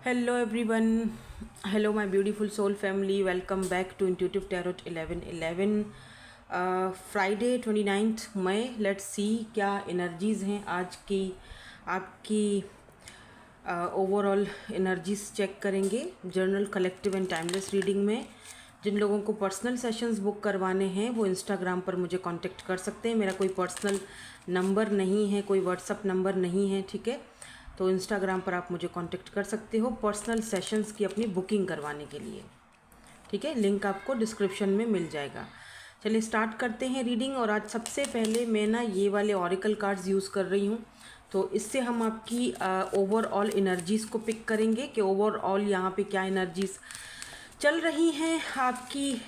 Hello everyone. Hello my beautiful soul family. Welcome back to Intuitive Tarot 1111. Friday 29th May. Let's see क्या energies हैं आज की आपकी overall energies check करेंगे journal collective and timeless reading में। जिन लोगों को पर्सनल सेशंस बुक करवाने हैं वो इंस्टाग्राम पर मुझे कांटेक्ट कर सकते हैं। मेरा कोई पर्सनल नंबर नहीं है, कोई व्हाट्सअप नंबर नहीं है, ठीक है। तो इंस्टाग्राम पर आप मुझे कांटेक्ट कर सकते हो पर्सनल सेशंस की अपनी बुकिंग करवाने के लिए, ठीक है। लिंक आपको डिस्क्रिप्शन में मिल जाएगा। चलिए स्टार्ट करते हैं रीडिंग। और आज सबसे पहले मैं ना ये वाले ऑरिकल कार्ड्स यूज़ कर रही हूँ, तो इससे हम आपकी ओवरऑल एनर्जीज़ को पिक करेंगे कि ओवरऑल यहाँ पे क्या एनर्जीज़ चल रही हैं आपकी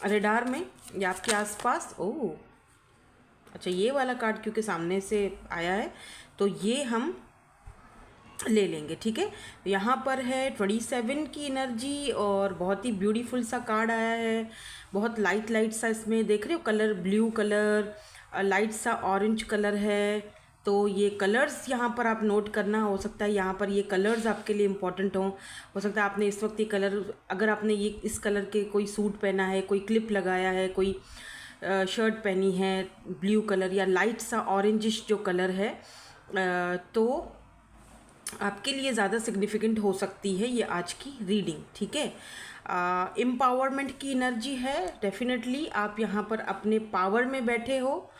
रेडार में या आपके आसपास। ओह अच्छा, ये वाला कार्ड क्योंकि सामने से आया है तो ये हम ले लेंगे, ठीक है। यहाँ पर है 27 की एनर्जी और बहुत ही ब्यूटीफुल सा कार्ड आया है। बहुत लाइट लाइट सा इसमें देख रहे हो कलर, ब्लू कलर, लाइट सा ऑरेंज कलर है। तो ये कलर्स यहाँ पर आप नोट करना, हो सकता है यहाँ पर ये कलर्स आपके लिए इम्पॉर्टेंट हो सकता है आपने इस वक्त ये कलर, अगर आपने ये इस कलर के कोई सूट पहना है, कोई क्लिप लगाया है, कोई शर्ट पहनी है ब्लू कलर या लाइट सा ऑरेंजिश जो कलर है, तो आपके लिए ज़्यादा सिग्निफिकेंट हो सकती है ये आज की रीडिंग, ठीक है। एम्पावरमेंट की एनर्जी है। डेफिनेटली आप यहाँ पर अपने पावर में बैठे हो,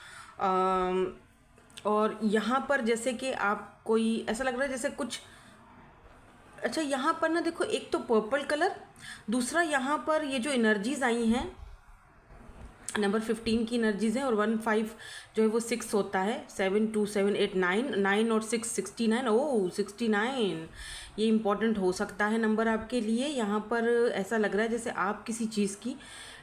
और यहाँ पर जैसे कि आप कोई ऐसा लग रहा है जैसे कुछ, अच्छा यहाँ पर ना देखो, एक तो पर्पल कलर, दूसरा यहाँ पर ये जो एनर्जीज आई हैं नंबर 15 की एनर्जीज हैं, और 15 जो है वो 6 होता है, 7 2 7 8 9 9 और 6 69। ओह 69, ये इम्पॉर्टेंट हो सकता है नंबर आपके लिए। यहाँ पर ऐसा लग रहा है जैसे आप किसी चीज़ की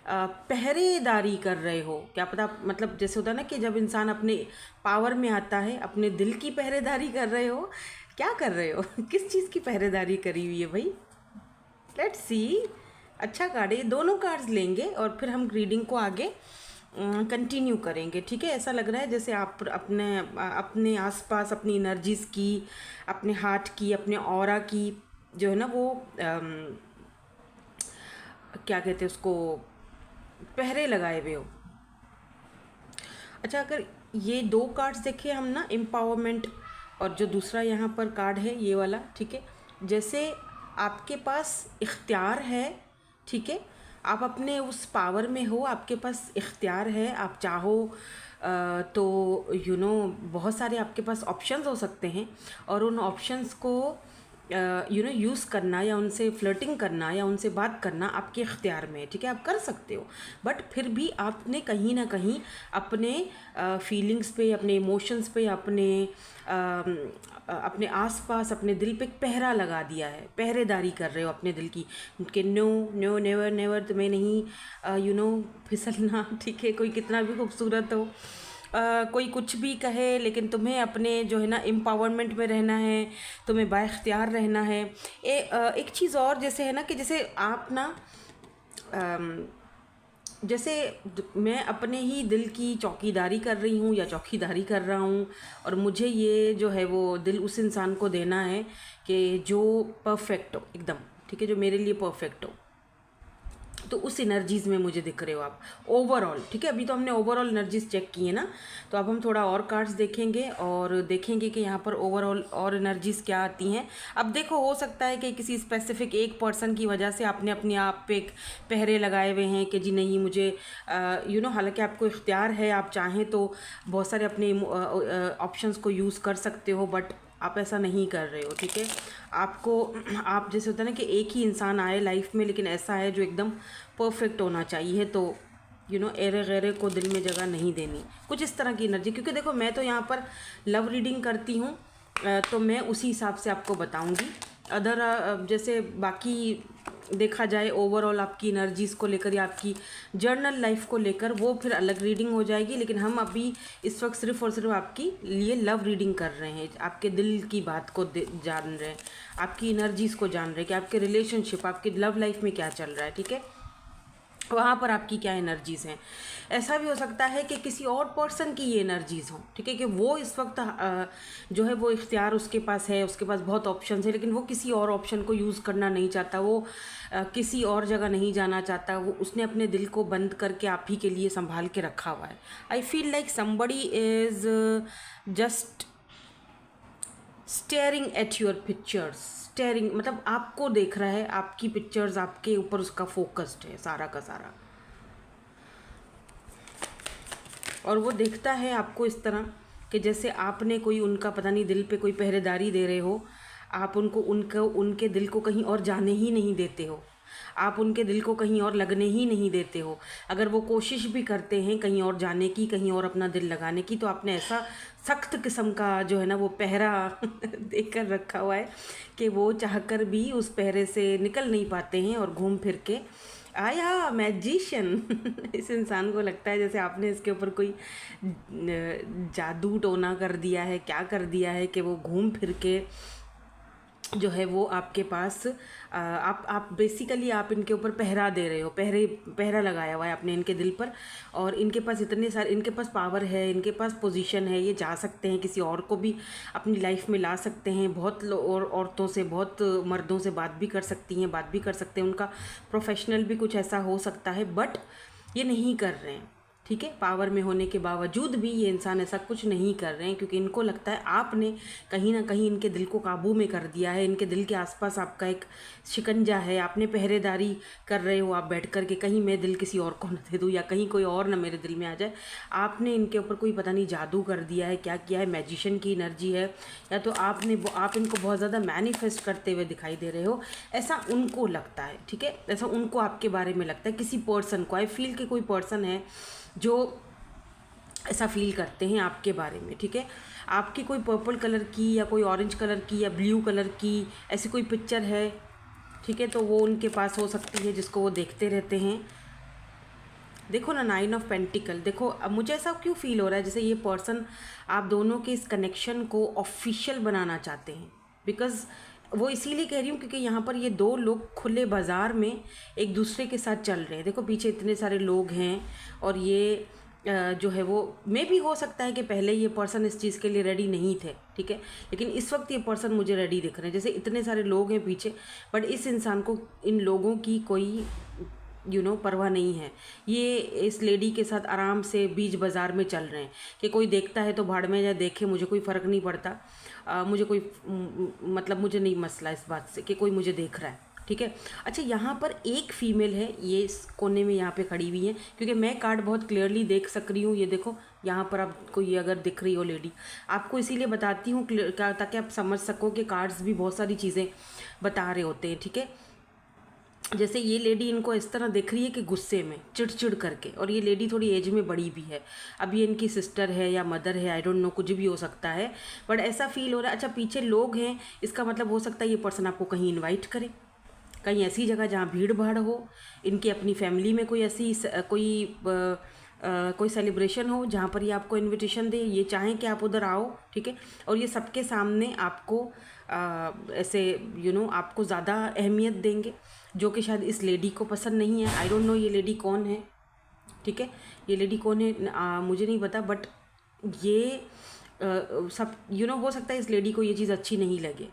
पहरेदारी कर रहे हो, क्या पता, मतलब जैसे होता है ना कि जब इंसान अपने पावर में आता है, अपने दिल की पहरेदारी कर रहे हो। क्या कर रहे हो किस चीज़ की पहरेदारी करी हुई है भाई? Let's see. अच्छा कार्ड है, दोनों कार्ड्स लेंगे और फिर हम रीडिंग को आगे कंटिन्यू करेंगे, ठीक है। ऐसा लग रहा है जैसे आप अपने आसपास अपनी एनर्जीज़ की, अपने हार्ट की, अपने ऑरा की जो है ना वो क्या कहते हैं उसको, पहरे लगाए हुए हो। अच्छा, अगर ये दो कार्ड्स देखें हम ना, एम्पावरमेंट और जो दूसरा यहाँ पर कार्ड है ये वाला, ठीक है। जैसे आपके पास इख्तियार है, ठीक है, आप अपने उस पावर में हो, आपके पास इख्तियार है, आप चाहो तो बहुत सारे आपके पास ऑप्शंस हो सकते हैं, और उन ऑप्शंस को यूज़ करना या उनसे फ्लर्टिंग करना या उनसे बात करना आपके इख्तियार में है, ठीक है, आप कर सकते हो। बट फिर भी आपने कहीं ना कहीं अपने फीलिंग्स पे, अपने इमोशंस पे, अपने आसपास, अपने दिल पे पहरा लगा दिया है, पहरेदारी कर रहे हो अपने दिल की कि नो नो नेवर नेवर, तुम्हें नहीं फिसलना, ठीक है। कोई कितना भी खूबसूरत हो, कोई कुछ भी कहे, लेकिन तुम्हें अपने जो है ना एम्पावरमेंट में रहना है, तुम्हें बाइख्तियार रहना है। एक चीज़ और जैसे है ना कि जैसे आप ना जैसे मैं अपने ही दिल की चौकीदारी कर रही हूँ या चौकीदारी कर रहा हूँ, और मुझे ये जो है वो दिल उस इंसान को देना है कि जो परफेक्ट हो एकदम, ठीक है, जो मेरे लिए परफेक्ट हो। तो उस एनर्जीज़ में मुझे दिख रहे हो आप ओवरऑल, ठीक है। अभी तो हमने ओवरऑल एनर्जीज चेक की है ना, तो अब हम थोड़ा और कार्ड्स देखेंगे और देखेंगे कि यहाँ पर ओवरऑल और एनर्जीज़ क्या आती हैं। अब देखो, हो सकता है कि किसी स्पेसिफिक एक पर्सन की वजह से आपने अपने आप पे एक पहरे लगाए हुए हैं कि जी नहीं मुझे हालांकि आपको इख्तियार है, आप चाहें तो बहुत सारे अपने ऑप्शंस को यूज़ कर सकते हो, बट आप ऐसा नहीं कर रहे हो, ठीक है। आपको, आप जैसे होता है ना कि एक ही इंसान आए लाइफ में, लेकिन ऐसा है जो एकदम परफेक्ट होना चाहिए, तो एरे गैरे को दिल में जगह नहीं देनी, कुछ इस तरह की एनर्जी। क्योंकि देखो, मैं तो यहाँ पर लव रीडिंग करती हूँ, तो मैं उसी हिसाब से आपको बताऊँगी। अदर जैसे बाकी देखा जाए ओवरऑल आपकी एनर्जीज़ को लेकर या आपकी जर्नल लाइफ को लेकर, वो फिर अलग रीडिंग हो जाएगी। लेकिन हम अभी इस वक्त सिर्फ और सिर्फ आपकी लिए लव रीडिंग कर रहे हैं, आपके दिल की बात को जान रहे हैं, आपकी एनर्जीज़ को जान रहे हैं कि आपके रिलेशनशिप, आपकी लव लाइफ में क्या चल रहा है, ठीक है। वहाँ पर आपकी क्या एनर्जीज़ हैं। ऐसा भी हो सकता है कि किसी और पर्सन की ये एनर्जीज़ हों, ठीक है, कि वो इस वक्त जो है वो इख्तियार उसके पास है, उसके पास बहुत ऑप्शन है, लेकिन वो किसी और ऑप्शन को यूज़ करना नहीं चाहता, वो किसी और जगह नहीं जाना चाहता, वो उसने अपने दिल को बंद करके आप ही के लिए संभाल के रखा हुआ है। I feel like somebody is just staring at your pictures. Steering मतलब आपको देख रहा है, आपकी पिक्चर्स आपके ऊपर उसका फोकस्ड है सारा का सारा, और वो देखता है आपको इस तरह कि जैसे आपने कोई उनका पता नहीं दिल पे कोई पहरेदारी दे रहे हो, आप उनके दिल को कहीं और जाने ही नहीं देते हो, आप उनके दिल को कहीं और लगने ही नहीं देते हो। अगर वो कोशिश भी करते हैं कहीं और जाने की, कहीं और अपना दिल लगाने की, तो आपने ऐसा सख्त किस्म का जो है ना वो पहरा देकर रखा हुआ है कि वो चाहकर भी उस पहरे से निकल नहीं पाते हैं और घूम फिर के आया मैजिशियन। इस इंसान को लगता है जैसे आपने इसके ऊपर कोई जादू टोना कर दिया है, क्या कर दिया है कि वो घूम फिर के जो है वो आपके पास आप बेसिकली आप इनके ऊपर पहरा दे रहे हो, पहरा लगाया हुआ है आपने इनके दिल पर, और इनके पास इतने सारे, इनके पास पावर है, इनके पास पोजीशन है, ये जा सकते हैं किसी और को भी अपनी लाइफ में ला सकते हैं, बहुत और औरतों से, बहुत मर्दों से बात भी कर सकती हैं, बात भी कर सकते हैं, उनका प्रोफेशनल भी कुछ ऐसा हो सकता है, बट ये नहीं कर रहे हैं, ठीक है। पावर में होने के बावजूद भी ये इंसान ऐसा कुछ नहीं कर रहे हैं, क्योंकि इनको लगता है आपने कहीं ना कहीं इनके दिल को काबू में कर दिया है, इनके दिल के आसपास आपका एक शिकंजा है, आपने पहरेदारी कर रहे हो आप बैठ कर के, कहीं मैं दिल किसी और को न दे दूँ या कहीं कोई और ना मेरे दिल में आ जाए। आपने इनके ऊपर कोई पता नहीं जादू कर दिया है, क्या किया है, मैजिशियन की एनर्जी है, या तो आप इनको बहुत ज़्यादा मैनिफेस्ट करते हुए दिखाई दे रहे हो, ऐसा उनको लगता है, ठीक है, ऐसा उनको आपके बारे में लगता है। किसी पर्सन को, आई फील कि कोई पर्सन है जो ऐसा फील करते हैं आपके बारे में, ठीक है। आपकी कोई पर्पल कलर की या कोई ऑरेंज कलर की या ब्लू कलर की ऐसी कोई पिक्चर है, ठीक है, तो वो उनके पास हो सकती है जिसको वो देखते रहते हैं। देखो ना, 9 ऑफ पेंटिकल, देखो अब मुझे ऐसा क्यों फील हो रहा है जैसे ये पर्सन आप दोनों के इस कनेक्शन को ऑफिशियल बनाना चाहते हैं, बिकॉज वो इसीलिए कह रही हूँ क्योंकि यहाँ पर ये दो लोग खुले बाज़ार में एक दूसरे के साथ चल रहे हैं। देखो पीछे इतने सारे लोग हैं, और ये जो है वो मे भी हो सकता है कि पहले ये पर्सन इस चीज़ के लिए रेडी नहीं थे, ठीक है, लेकिन इस वक्त ये पर्सन मुझे रेडी दिख रहे हैं। जैसे इतने सारे लोग हैं पीछे, बट इस इंसान को इन लोगों की कोई परवाह नहीं है। ये इस लेडी के साथ आराम से बीच बाज़ार में चल रहे हैं कि कोई देखता है तो भाड़ में या देखे, मुझे कोई फ़र्क नहीं पड़ता, मुझे कोई मतलब मुझे नहीं मसला इस बात से कि कोई मुझे देख रहा है, ठीक है। अच्छा, यहाँ पर एक फ़ीमेल है, ये इस कोने में यहाँ पे खड़ी हुई है, क्योंकि मैं कार्ड बहुत क्लियरली देख सक रही हूँ। ये देखो यहाँ पर आपको ये अगर दिख रही हो लेडी, आपको इसीलिए बताती हूँ ताकि आप समझ सको कि कार्ड्स भी बहुत सारी चीज़ें बता रहे होते हैं, ठीक है। जैसे ये लेडी इनको इस तरह दिख रही है कि गुस्से में चिड़चिड़ करके, और ये लेडी थोड़ी एज में बड़ी भी है, अब ये इनकी सिस्टर है या मदर है, आई डोंट नो, कुछ भी हो सकता है, बट ऐसा फील हो रहा है। अच्छा, पीछे लोग हैं, इसका मतलब हो सकता है ये पर्सन आपको कहीं इनवाइट करे, कहीं ऐसी जगह जहाँ भीड़ भाड़ हो, इनकी अपनी फैमिली में कोई ऐसी कोई सेलिब्रेशन हो जहाँ पर ये आपको इनविटेशन दे, ये चाहें कि आप उधर आओ, ठीक है, और ये सबके सामने आपको ऐसे आपको ज़्यादा अहमियत देंगे, जो कि शायद इस लेडी को पसंद नहीं है। आई डोंट नो ये लेडी कौन है, ठीक है, ये लेडी कौन है मुझे नहीं पता, बट ये सब हो सकता है इस लेडी को ये चीज़ अच्छी नहीं लगे।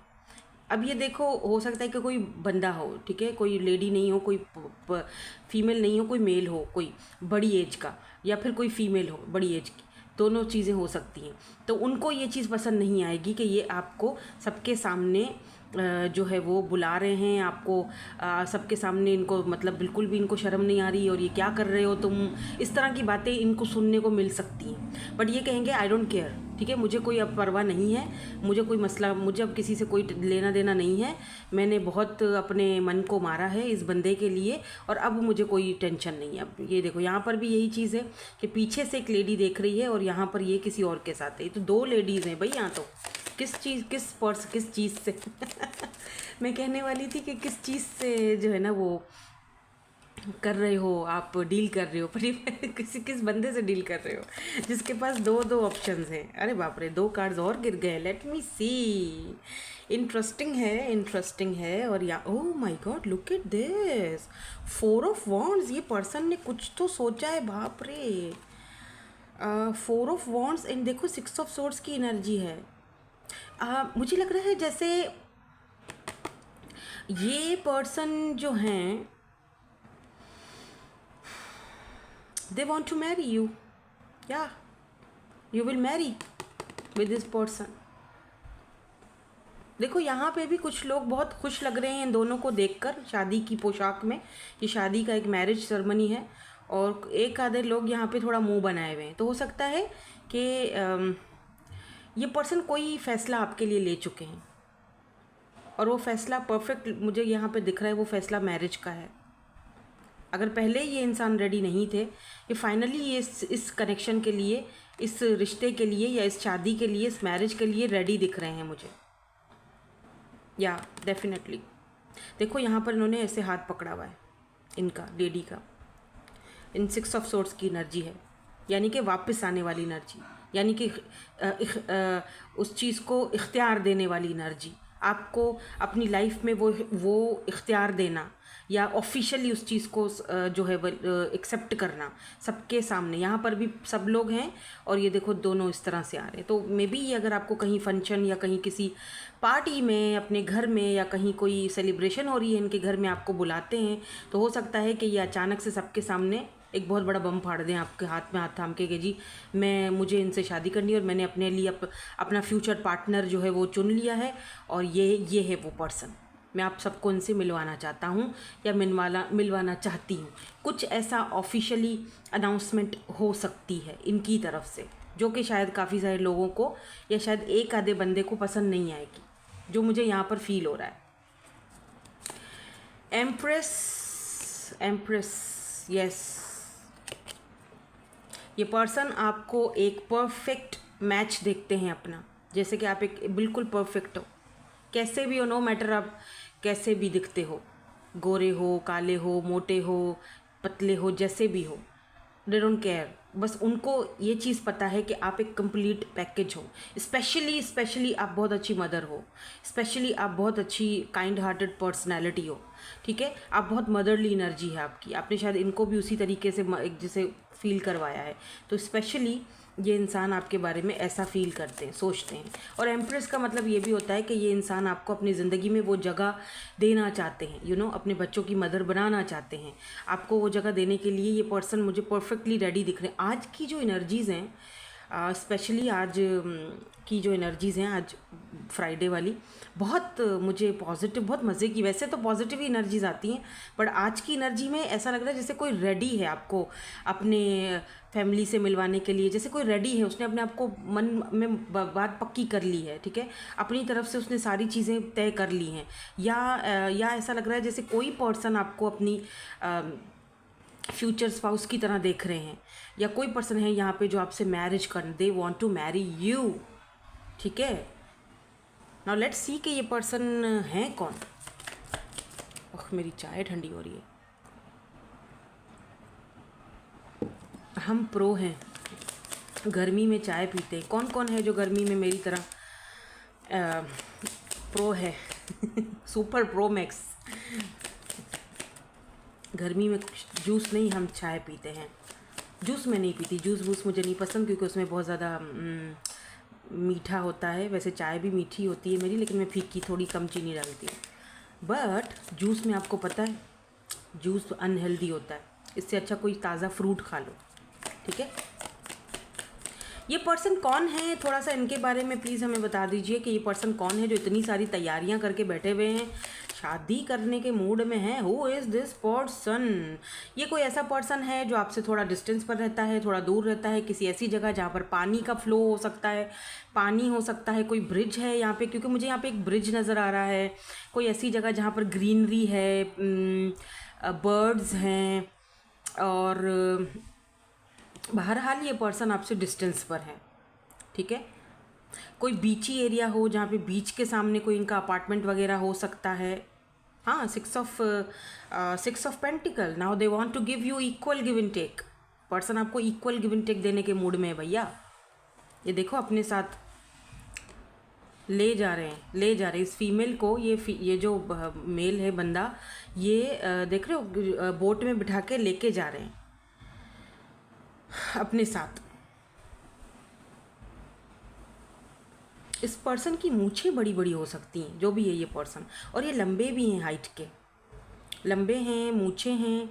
अब ये देखो, हो सकता है कि कोई बंदा हो, ठीक है, कोई लेडी नहीं हो, कोई फीमेल नहीं हो, कोई मेल हो, कोई बड़ी एज का, या फिर कोई फीमेल हो बड़ी एज की, दोनों चीज़ें हो सकती हैं। तो उनको ये चीज़ पसंद नहीं आएगी कि ये आपको सबके सामने जो है वो बुला रहे हैं, आपको सबके सामने, इनको मतलब बिल्कुल भी इनको शर्म नहीं आ रही, और ये क्या कर रहे हो तुम, इस तरह की बातें इनको सुनने को मिल सकती हैं। बट ये कहेंगे आई डोंट केयर, ठीक है, मुझे कोई अब परवाह नहीं है, मुझे कोई मसला, मुझे अब किसी से कोई लेना देना नहीं है, मैंने बहुत अपने मन को मारा है इस बंदे के लिए, और अब मुझे कोई टेंशन नहीं है। अब ये देखो यहाँ पर भी यही चीज़ है कि पीछे से एक लेडी देख रही है, और यहाँ पर ये किसी और के साथ है। तो दो लेडीज़ हैं भाई यहाँ, तो किस चीज़ से मैं कहने वाली थी कि किस चीज़ से जो है ना वो कर रहे हो आप, डील कर रहे हो, पर किस बंदे से डील कर रहे हो जिसके पास दो ऑप्शंस हैं। अरे बाप रे, 2 कार्ड्स और गिर गए, लेट मी सी। इंटरेस्टिंग है। और या oh my God, look at this, 4 of wands. ये पर्सन ने कुछ तो सोचा है, बाप रे। 4 ऑफ वॉन्ड्स एंड देखो 6 ऑफ सोर्ड्स की एनर्जी है। मुझे लग रहा है जैसे ये पर्सन जो हैं, they want to marry you, या you will marry with this person. देखो यहाँ पे भी कुछ लोग बहुत खुश लग रहे हैं इन दोनों को देखकर शादी की पोशाक में। ये शादी का एक मैरिज सेरेमनी है और एक आधे लोग यहाँ पे थोड़ा मुंह बनाए हुए हैं। तो हो सकता है कि ये पर्सन कोई फ़ैसला आपके लिए ले चुके हैं और वो फ़ैसला परफेक्ट मुझे यहाँ पे दिख रहा है, वो फ़ैसला मैरिज का है। अगर पहले ये इंसान रेडी नहीं थे, ये फाइनली ये इस कनेक्शन के लिए, इस रिश्ते के लिए या इस शादी के लिए, इस मैरिज के लिए रेडी दिख रहे हैं मुझे, या डेफिनेटली। देखो यहाँ पर इन्होंने ऐसे हाथ पकड़ा हुआ है, इनका लेडी का, इन 6 ऑफ सोर्ड्स की एनर्जी है, यानी कि वापस आने वाली एनर्जी, यानी कि उस चीज़ को इख्तियार देने वाली एनर्जी, आपको अपनी लाइफ में वो इख्तियार देना या ऑफिशियली उस चीज़ को जो है वो एक्सेप्ट करना सबके सामने। यहाँ पर भी सब लोग हैं और ये देखो दोनों इस तरह से आ रहे हैं। तो मे बी अगर आपको कहीं फंक्शन या कहीं किसी पार्टी में, अपने घर में, या कहीं कोई सेलिब्रेशन हो रही है इनके घर में, आपको बुलाते हैं, तो हो सकता है कि ये अचानक से सबके सामने एक बहुत बड़ा बम फाड़ दें आपके हाथ में हाथ थाम के, कि जी मुझे इनसे शादी करनी है और मैंने अपने लिए अपना फ्यूचर पार्टनर जो है वो चुन लिया है और ये है वो पर्सन, मैं आप सबको इनसे मिलवाना चाहता हूँ या मिलवाना चाहती हूँ। कुछ ऐसा ऑफिशियली अनाउंसमेंट हो सकती है इनकी तरफ से, जो कि शायद काफ़ी सारे लोगों को या शायद एक आधे बंदे को पसंद नहीं आएगी, जो मुझे यहाँ पर फील हो रहा है। एम्प्रेस, यस, ये पर्सन आपको एक परफेक्ट मैच देखते हैं अपना, जैसे कि आप एक बिल्कुल परफेक्ट हो, कैसे भी हो, नो मैटर आप कैसे भी दिखते हो, गोरे हो, काले हो, मोटे हो, पतले हो, जैसे भी हो, दे डोंट केयर। बस उनको ये चीज़ पता है कि आप एक कंप्लीट पैकेज हो। स्पेशली आप बहुत अच्छी मदर हो, स्पेशली आप बहुत अच्छी काइंड हार्टेड पर्सनैलिटी हो, ठीक है, आप बहुत मदरली एनर्जी है आपकी। आपने शायद इनको भी उसी तरीके से एक जैसे फील करवाया है, तो स्पेशली ये इंसान आपके बारे में ऐसा फील करते हैं, सोचते हैं। और एम्प्रेस का मतलब ये भी होता है कि ये इंसान आपको अपनी ज़िंदगी में वो जगह देना चाहते हैं, अपने बच्चों की मदर बनाना चाहते हैं। आपको वो जगह देने के लिए ये पर्सन मुझे परफेक्टली रेडी दिख रहे हैं। आज की जो एनर्जीज़ हैं, स्पेशली आज की जो एनर्जीज़ हैं, आज फ्राइडे वाली, बहुत मुझे पॉजिटिव, बहुत मज़े की। वैसे तो पॉजिटिव ही एनर्जीज़ आती हैं, बट आज की एनर्जी में ऐसा लग रहा है जैसे कोई रेडी है आपको अपने फैमिली से मिलवाने के लिए, जैसे कोई रेडी है, उसने अपने आप को मन में बात पक्की कर ली है, ठीक है, अपनी तरफ से उसने सारी चीज़ें तय कर ली हैं। या ऐसा लग रहा है जैसे कोई पर्सन आपको अपनी फ्यूचर स्पाउस की तरह देख रहे हैं, या कोई पर्सन है यहाँ पे जो आपसे मैरिज करना, they want to marry you, ठीक है। नाउ लेट्स सी कि ये पर्सन है कौन। ओह, मेरी चाय ठंडी हो रही है। हम प्रो हैं, गर्मी में चाय पीते हैं। कौन कौन है जो गर्मी में मेरी तरह प्रो है सुपर प्रो मैक्स। गर्मी में जूस नहीं, हम चाय पीते हैं। जूस मैं नहीं पीती, जूस मुझे नहीं पसंद, क्योंकि उसमें बहुत ज़्यादा मीठा होता है। वैसे चाय भी मीठी होती है मेरी, लेकिन मैं फीकी, थोड़ी कम चीनी डालती हूँ। बट जूस में आपको पता है, जूस अनहेल्दी होता है, इससे अच्छा कोई ताज़ा फ्रूट खा लो, ठीक है। ये पर्सन कौन है, थोड़ा सा इनके बारे में प्लीज़ हमें बता दीजिए कि ये पर्सन कौन है जो इतनी सारी तैयारियां करके बैठे हुए हैं, शादी करने के मूड में है। Who is this person? ये कोई ऐसा पर्सन है जो आपसे थोड़ा डिस्टेंस पर रहता है, थोड़ा दूर रहता है, किसी ऐसी जगह जहाँ पर पानी का फ्लो हो सकता है, पानी हो सकता है, कोई ब्रिज है यहाँ पे, क्योंकि मुझे यहाँ पे एक ब्रिज नज़र आ रहा है। कोई ऐसी जगह जहाँ पर ग्रीनरी है, बर्ड्स हैं, और बहरहाल ये पर्सन आपसे डिस्टेंस पर है, ठीक है। कोई बीची एरिया हो जहाँ पे बीच के सामने कोई इनका अपार्टमेंट वगैरह हो सकता है। हाँ, 6 of pentacles. Now they want to give you equal give and take. Person आपको इक्वल गिव एंड टेक देने के मूड में है भैया। ये देखो अपने साथ ले जा रहे हैं, ले जा रहे हैं इस फीमेल को। ये जो मेल है बंदा, ये देख रहे हो बोट में बिठा के लेके जा रहे हैं अपने साथ। इस पर्सन की मूछें बड़ी बड़ी हो सकती हैं, जो भी है ये पर्सन, और ये लंबे भी हैं, हाइट के लंबे हैं, मूछें हैं,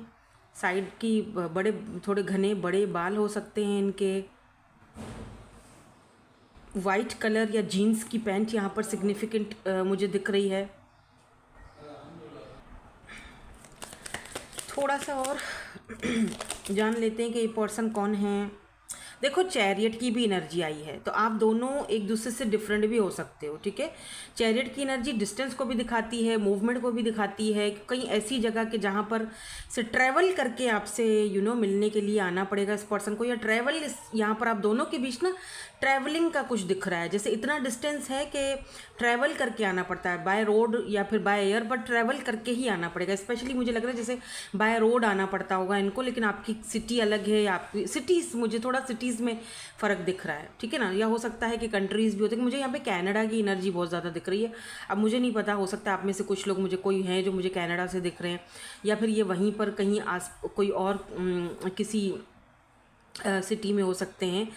साइड की बड़े थोड़े घने बड़े बाल हो सकते हैं इनके। वाइट कलर या जीन्स की पैंट यहाँ पर सिग्निफिकेंट मुझे दिख रही है। थोड़ा सा और जान लेते हैं कि ये पर्सन कौन है। देखो चैरियट की भी एनर्जी आई है, तो आप दोनों एक दूसरे से डिफरेंट भी हो सकते हो, ठीक है। चैरियट की एनर्जी डिस्टेंस को भी दिखाती है, मूवमेंट को भी दिखाती है। कहीं ऐसी जगह के जहाँ पर से ट्रैवल करके आपसे मिलने के लिए आना पड़ेगा इस पर्सन को, या ट्रैवल यहाँ पर आप दोनों के बीच ना ट्रैवलिंग का कुछ दिख रहा है। जैसे इतना डिस्टेंस है कि ट्रैवल करके आना पड़ता है, बाय रोड या फिर बाय एयर, बट ट्रैवल करके ही आना पड़ेगा। स्पेशली मुझे लग रहा है जैसे बाय रोड आना पड़ता होगा इनको, लेकिन आपकी सिटी अलग है, आपकी सिटीज़, मुझे थोड़ा सिटीज़ में फ़र्क दिख रहा है, ठीक है ना। या हो सकता है कि कंट्रीज़ भी होते हैं। मुझे यहाँ पे कनाडा की एनर्जी बहुत ज़्यादा दिख रही है। अब मुझे नहीं पता, हो सकता है आप में से कुछ लोग, मुझे कोई हैं जो मुझे कनाडा से दिख रहे हैं, या फिर ये वहीं पर कहीं कोई और किसी सिटी में हो सकते हैं।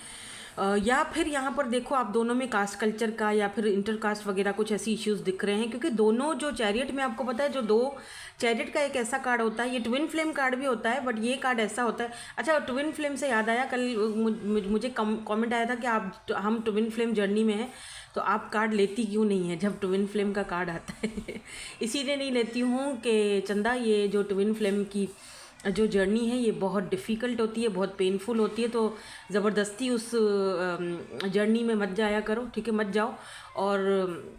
या फिर यहाँ पर देखो आप दोनों में कास्ट कल्चर का या फिर इंटर कास्ट वगैरह कुछ ऐसी इश्यूज़ दिख रहे हैं, क्योंकि दोनों जो चैरियट में आपको पता है, जो दो चैरियट का एक ऐसा कार्ड होता है, ये ट्विन फ्लेम कार्ड भी होता है, बट ये कार्ड ऐसा होता है। अच्छा, ट्विन फ्लेम से याद आया, कल मुझे कमेंट आया था कि हम ट्विन फ्लेम जर्नी में हैं, तो आप कार्ड लेती क्यों नहीं है जब ट्विन फ्लेम का कार्ड आता है। इसीलिए नहीं लेती हूँ कि चंदा, ये जो ट्विन फ्लेम की जो जर्नी है ये बहुत डिफ़िकल्ट होती है, बहुत पेनफुल होती है, तो ज़बरदस्ती उस जर्नी में मत जाया करो, ठीक है, मत जाओ। और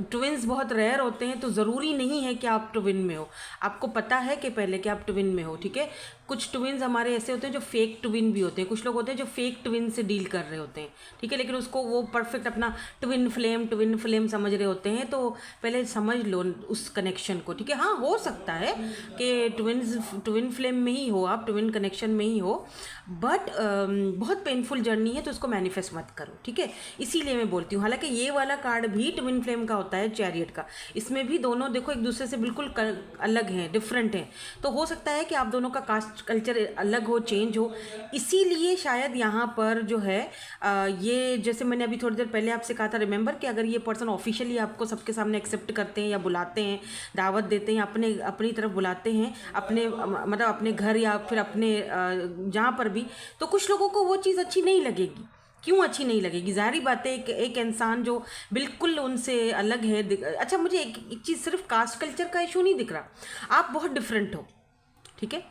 ट्विन्स बहुत रेयर होते हैं, तो ज़रूरी नहीं है कि आप ट्विन में हो। आपको पता है कि पहले कि आप ट्विन में हो, ठीक है। कुछ ट्विन्स हमारे ऐसे होते हैं जो फेक ट्विन भी होते हैं, कुछ लोग होते हैं जो फेक ट्विन से डील कर रहे होते हैं, ठीक है, लेकिन उसको वो परफेक्ट अपना ट्विन फ्लेम समझ रहे होते हैं। तो पहले समझ लो उस कनेक्शन को, ठीक है। हाँ, हो सकता है कि ट्विन फ्लेम में ही हो, आप ट्विन कनेक्शन में ही हो, बट बहुत पेनफुल जर्नी है, तो उसको मैनिफेस्ट मत करो, ठीक है। इसीलिए मैं बोलती हूँ। हालांकि ये वाला कार्ड भी ट्विन फ्लेम का होता है, चैरियट का। इसमें भी दोनों देखो एक दूसरे से बिल्कुल अलग हैं, डिफरेंट हैं, तो हो सकता है कि आप दोनों का कास्ट कल्चर अलग हो, चेंज हो। इसीलिए शायद यहाँ पर जो है ये, जैसे मैंने अभी थोड़ी देर पहले आपसे कहा था, रिमेंबर, कि अगर ये पर्सन ऑफिशियली आपको सबके सामने एक्सेप्ट करते हैं या बुलाते हैं, दावत देते हैं, अपनी तरफ बुलाते हैं, मतलब अपने घर या फिर अपने जहाँ पर भी, तो कुछ लोगों को वो चीज़ अच्छी नहीं लगेगी। क्यों अच्छी नहीं लगेगी? ज़ाहिर बात है, एक इंसान जो बिल्कुल उनसे अलग है। अच्छा, मुझे एक चीज़, सिर्फ कास्ट कल्चर का इशू नहीं दिख रहा, आप बहुत डिफरेंट हो, ठीक है।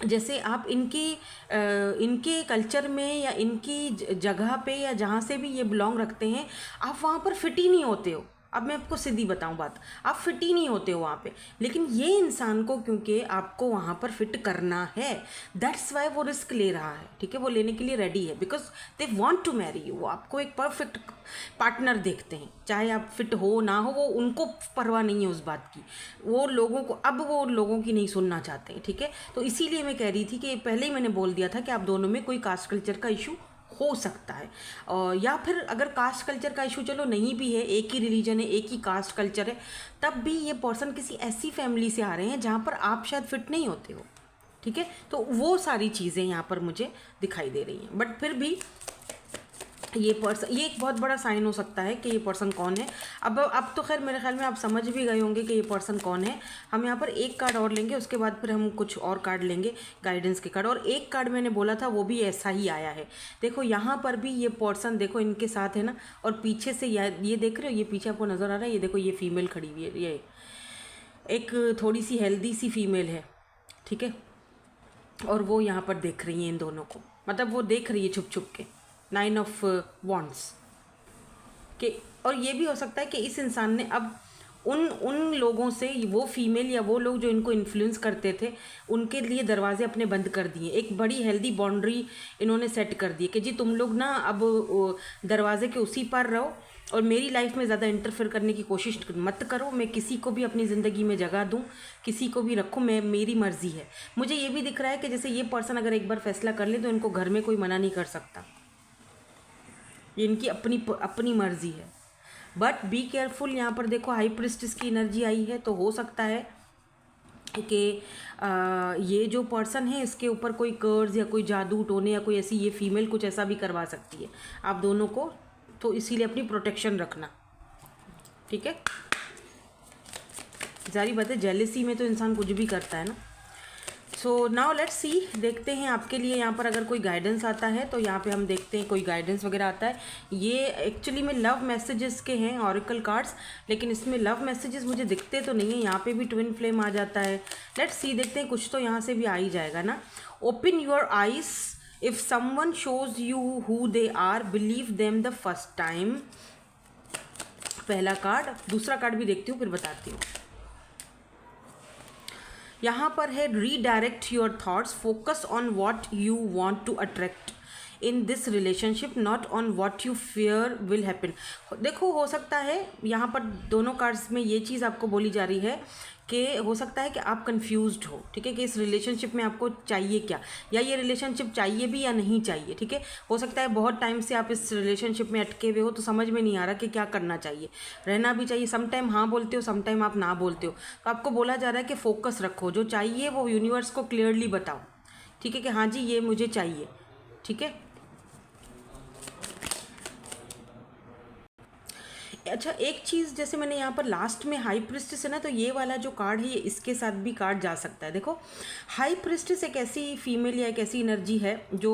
जैसे आप इनके कल्चर में या इनकी जगह पे या जहाँ से भी ये बिलोंग रखते हैं, आप वहाँ पर फिट ही नहीं होते हो। अब मैं आपको सीधी बताऊं बात, आप फिट ही नहीं होते हो वहाँ पे, लेकिन ये इंसान को, क्योंकि आपको वहाँ पर फिट करना है, दैट्स वाई वो रिस्क ले रहा है, ठीक है। वो लेने के लिए रेडी है, because they want to marry you. वो आपको एक परफेक्ट पार्टनर देखते हैं, चाहे आप फिट हो ना हो, वो उनको परवाह नहीं है उस बात की। वो लोगों की नहीं सुनना चाहते हैं, ठीक है। तो इसीलिए मैं कह रही थी कि पहले ही मैंने बोल दिया था कि आप दोनों में कोई कास्ट कल्चर का इशू हो सकता है। या फिर अगर कास्ट कल्चर का इशू चलो नहीं भी है, एक ही रिलीजन है, एक ही कास्ट कल्चर है, तब भी ये पर्सन किसी ऐसी फैमिली से आ रहे हैं जहाँ पर आप शायद फिट नहीं होते हो, ठीक है। तो वो सारी चीज़ें यहाँ पर मुझे दिखाई दे रही हैं, बट फिर भी ये एक बहुत बड़ा साइन हो सकता है कि ये पर्सन कौन है। अब तो खैर मेरे ख्याल में आप समझ भी गए होंगे कि ये पर्सन कौन है। हम यहाँ पर एक कार्ड और लेंगे, उसके बाद फिर हम कुछ और कार्ड लेंगे, गाइडेंस के कार्ड। और एक कार्ड मैंने बोला था वो भी ऐसा ही आया है। देखो यहाँ पर भी ये पर्सन, देखो इनके साथ है ना, और पीछे से ये देख रहे हो, ये पीछे आपको नज़र आ रहा है, ये देखो ये फीमेल खड़ी हुई है, ये एक थोड़ी सी हेल्दी सी फीमेल है, ठीक है। और वो यहाँ पर देख रही है इन दोनों को, मतलब वो देख रही है छुप छुप के, 9 ऑफ वॉन्ड्स के। और ये भी हो सकता है कि इस इंसान ने अब उन लोगों से, वो फीमेल या वो लोग जो इनको इन्फ्लुएंस करते थे, उनके लिए दरवाजे अपने बंद कर दिए। एक बड़ी हेल्दी बाउंड्री इन्होंने सेट कर दी कि जी तुम लोग ना अब दरवाजे के उसी पार रहो, और मेरी लाइफ में ज़्यादा इंटरफेयर करने की कोशिश मत करो। मैं किसी को भी अपनी ज़िंदगी में जगह दूँ, किसी को भी रखूँ, मेरी मर्ज़ी है। मुझे ये भी दिख रहा है कि जैसे ये पर्सन अगर एक बार फैसला कर ले तो इनको घर में कोई मना नहीं कर सकता, ये इनकी अपनी अपनी मर्जी है। बट बी केयरफुल, यहाँ पर देखो हाई प्रिस्टेस की एनर्जी आई है, तो हो सकता है कि ये जो पर्सन है इसके ऊपर कोई कर्ज या कोई जादू टोने या कोई ऐसी, ये फीमेल कुछ ऐसा भी करवा सकती है आप दोनों को, तो इसीलिए अपनी प्रोटेक्शन रखना, ठीक है। जारी बात है, जेलेसी में तो इंसान कुछ भी करता है ना। सो नाउ लेट्स सी, देखते हैं आपके लिए यहाँ पर अगर कोई गाइडेंस आता है, तो यहाँ पे हम देखते हैं कोई गाइडेंस वगैरह आता है। ये एक्चुअली में लव मैसेजेस के हैं ऑरिकल कार्ड्स, लेकिन इसमें लव मैसेजेस मुझे दिखते तो नहीं है। यहाँ पे भी ट्विन फ्लेम आ जाता है। लेट्स सी, देखते हैं, कुछ तो यहाँ से भी आ ही जाएगा ना। Open your eyes, if someone shows you who they are, believe them the first time. पहला कार्ड, दूसरा कार्ड भी देखती हूँ फिर बताती हूँ। यहाँ पर है redirect your thoughts, focus on what you want to attract in this relationship, not on what you fear will happen. देखो, हो सकता है यहाँ पर दोनों कार्ड्स में ये चीज़ आपको बोली जा रही है कि हो सकता है कि आप कंफ्यूज्ड हो, ठीक है, कि इस रिलेशनशिप में आपको चाहिए क्या, या ये रिलेशनशिप चाहिए भी या नहीं चाहिए, ठीक है। हो सकता है बहुत टाइम से आप इस रिलेशनशिप में अटके हुए हो, तो समझ में नहीं आ रहा कि क्या करना चाहिए, रहना भी चाहिए। सम टाइम हाँ बोलते हो, सम टाइम आप ना बोलते हो। तो आपको बोला जा रहा है कि फोकस रखो, जो चाहिए वो यूनिवर्स को क्लियरली बताओ, ठीक है, कि हाँ जी ये मुझे चाहिए, ठीक है। अच्छा, एक चीज़, जैसे मैंने यहाँ पर लास्ट में हाई प्रिस्टेस है ना, तो ये वाला जो कार्ड है ये इसके साथ भी कार्ड जा सकता है। देखो, हाई प्रिस्टेस एक ऐसी फीमेल या एक ऐसी एनर्जी है जो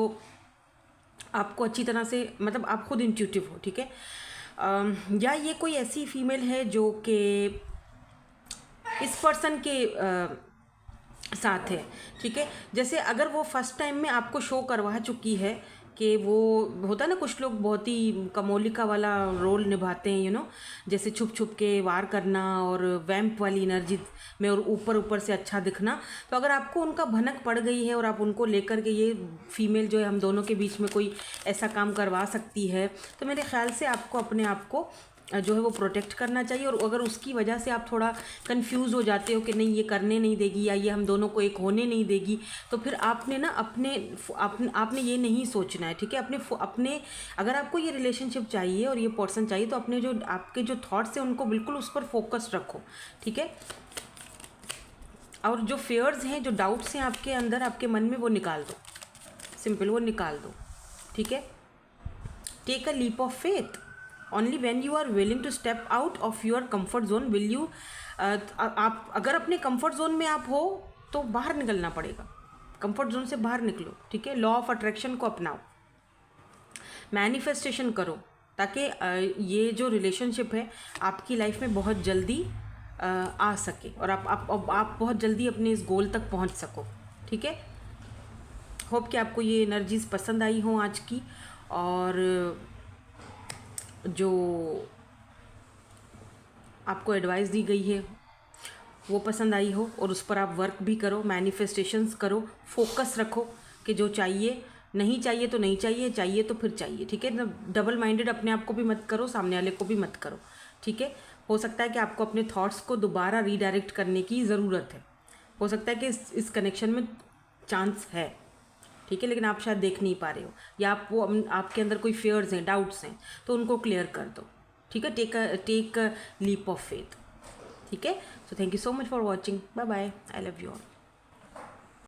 आपको अच्छी तरह से, मतलब आप खुद इंट्यूटिव हो, ठीक है। या ये कोई ऐसी फीमेल है जो कि इस पर्सन के साथ है, ठीक है। जैसे अगर वो फर्स्ट टाइम में आपको शो करवा चुकी है कि वो होता है ना, कुछ लोग बहुत ही कमोलिका वाला रोल निभाते हैं, जैसे छुप छुप के वार करना और वैम्प वाली एनर्जी में और ऊपर ऊपर से अच्छा दिखना। तो अगर आपको उनका भनक पड़ गई है और आप उनको लेकर के, ये फीमेल जो है हम दोनों के बीच में कोई ऐसा काम करवा सकती है, तो मेरे ख्याल से आपको अपने आप को जो है वो प्रोटेक्ट करना चाहिए। और अगर उसकी वजह से आप थोड़ा कंफ्यूज हो जाते हो कि नहीं ये करने नहीं देगी या ये हम दोनों को एक होने नहीं देगी, तो फिर आपने ना आपने ये नहीं सोचना है, ठीक है। अपने अगर आपको ये रिलेशनशिप चाहिए और ये पर्सन चाहिए, तो अपने जो आपके जो थॉट्स हैं उनको बिल्कुल उस पर फोकस रखो, ठीक है। और जो फेयर्स हैं, जो डाउट्स हैं आपके अंदर, आपके मन में, वो निकाल दो, सिंपल, वो निकाल दो, ठीक है। Take a leap of faith, only when you are willing to step out of your comfort zone will you, आप अगर अपने कंफर्ट जोन में आप हो तो बाहर निकलना पड़ेगा, कंफर्ट जोन से बाहर निकलो, ठीक है। लॉ ऑफ अट्रैक्शन को अपनाओ, मैनिफेस्टेशन करो, ताकि ये जो रिलेशनशिप है आपकी लाइफ में बहुत जल्दी आ सके और आप बहुत जल्दी अपने इस गोल तक पहुंच सको, ठीक है। होप कि आपको ये एनर्जीज पसंद आई हो आज की, और जो आपको एडवाइस दी गई है वो पसंद आई हो, और उस पर आप वर्क भी करो, मैनिफेस्टेशंस करो, फोकस रखो कि जो चाहिए, नहीं चाहिए तो नहीं चाहिए, चाहिए तो फिर चाहिए, ठीक है ना। डबल माइंडेड अपने आप को भी मत करो, सामने वाले को भी मत करो, ठीक है। हो सकता है कि आपको अपने थॉट्स को दोबारा रीडायरेक्ट करने की ज़रूरत है, हो सकता है कि इस कनेक्शन में चांस है, ठीक है, लेकिन आप शायद देख नहीं पा रहे हो, या आपके अंदर कोई फेयर्स हैं, डाउट्स हैं, तो उनको क्लियर कर दो, ठीक है। Take a leap of faith, ठीक है। So thank you so much for watching, bye bye, I love you all.